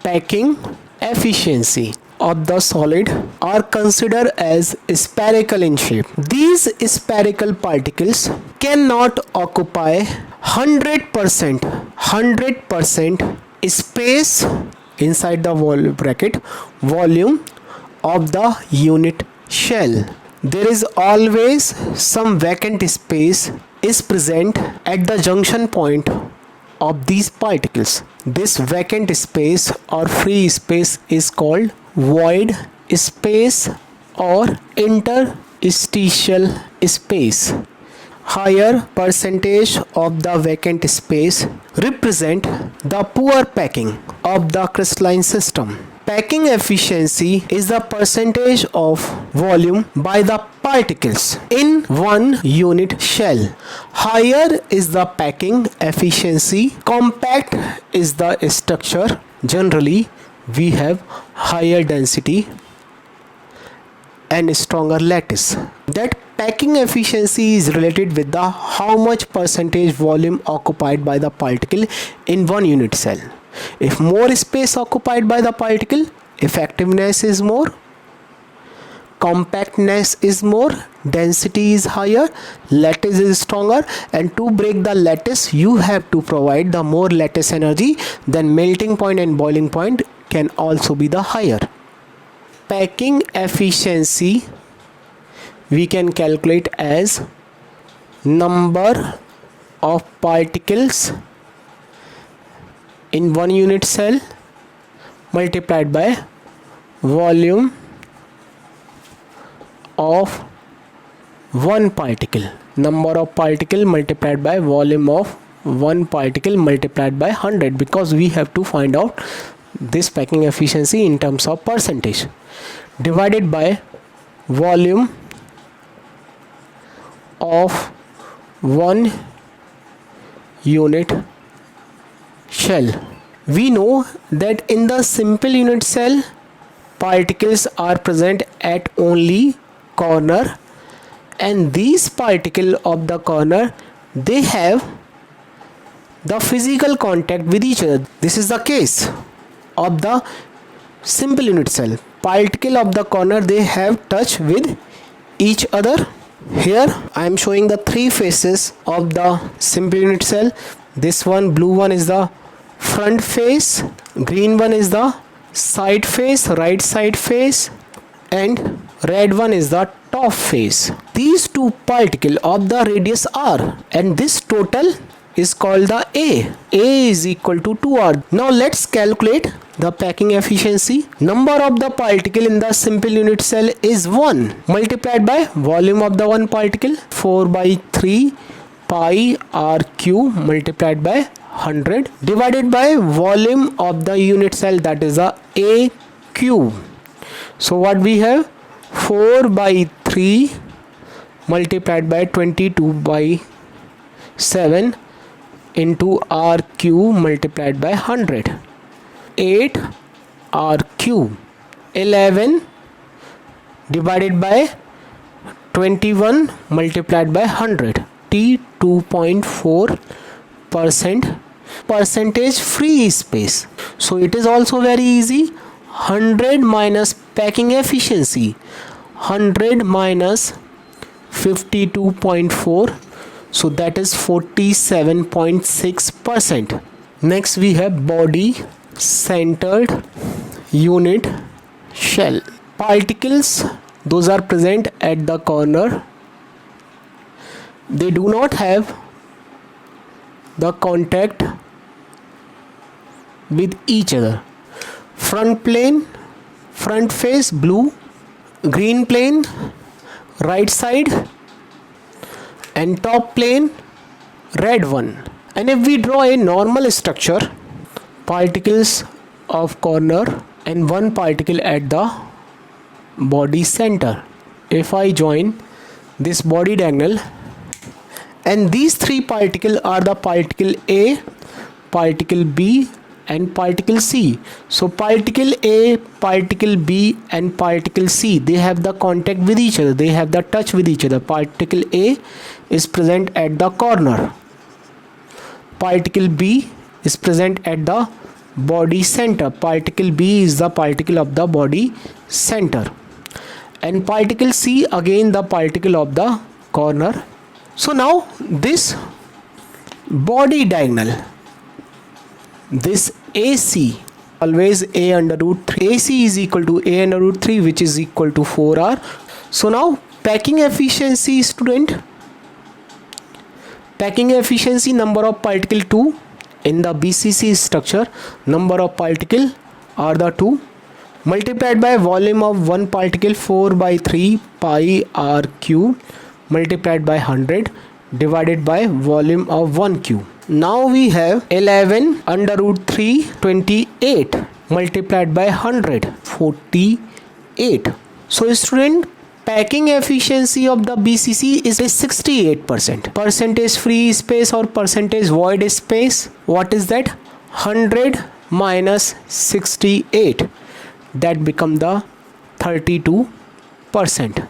packing efficiency of the solid are considered as spherical in shape. These spherical particles cannot occupy 100% space inside the volume of the unit shell. There is always some vacant space is present at the junction point of these particles. This vacant space or free space is called void space or interstitial space. Higher percentage of the vacant space represent the poor packing of the crystalline system. Packing efficiency is the percentage of volume by the particles in one unit shell. Higher is the packing efficiency, compact is the structure. Generally, we have higher density and stronger lattice. That packing efficiency is related with the how much percentage volume occupied by the particle in one unit cell. If more space occupied by the particle, effectiveness is more, compactness is more, density is higher, lattice is stronger, and to break the lattice you have to provide the more lattice energy, then melting point and boiling point can also be the higher. Packing efficiency we can calculate as number of particles in one unit cell multiplied by volume of one particle. Number of particle multiplied by volume of one particle multiplied by 100, because we have to find out this packing efficiency in terms of percentage, divided by volume of one unit shell. We know that in the simple unit cell particles are present at only corner, and these particles of the corner, they have the physical contact with each other. This is the case of the simple unit cell. Particle of the corner, they have touch with each other. Here I am showing the three faces of the simple unit cell. This one, blue one, is the front face, green one is the side face, right side face, and red one is the top face. These two particles of the radius r, and this total is called the A. A is equal to 2r. Now let's calculate the packing efficiency. Number of the particle in the simple unit cell is 1 multiplied by volume of the one particle, 4 by 3 pi r cube multiplied by 100 divided by volume of the unit cell, that is a A cube. So what we have, 4 by 3 multiplied by 22 by 7 into r cube multiplied by 100, 8 r cube. 11 divided by 21 multiplied by 100, T 2.4% percentage free space. So it is also very easy. 100 minus packing efficiency, 100 minus 52.4, so that is 47.6%. Next we have body centered unit shell. Particles, those are present at the corner, they do not have the contact with each other. Front plane, front face blue, green plane right side, and top plane red one. And if we draw a normal structure, particles of corner and one particle at the body center. If I join this body diagonal, and these three particles are the particle A, particle B, and particle C. So particle A, particle B, and particle C, they have the contact with each other, they have the touch with each other. Particle A is present at the corner, particle B is present at the body center. Particle B is the particle of the body center, and particle C again the particle of the corner. So now this body diagonal, this AC, always A under root 3, AC is equal to A under root 3, which is equal to 4R. So now packing efficiency, student, packing efficiency, number of particle 2 in the BCC structure, number of particle are the 2 multiplied by volume of one particle, 4 by 3 pi r cube multiplied by 100 divided by volume of 1 cube. Now we have 11 under root 3 28 multiplied by 100 48. So student, packing efficiency of the BCC is 68%. Percentage free space or percentage void space, what is that? 100 minus 68, that become the 32%.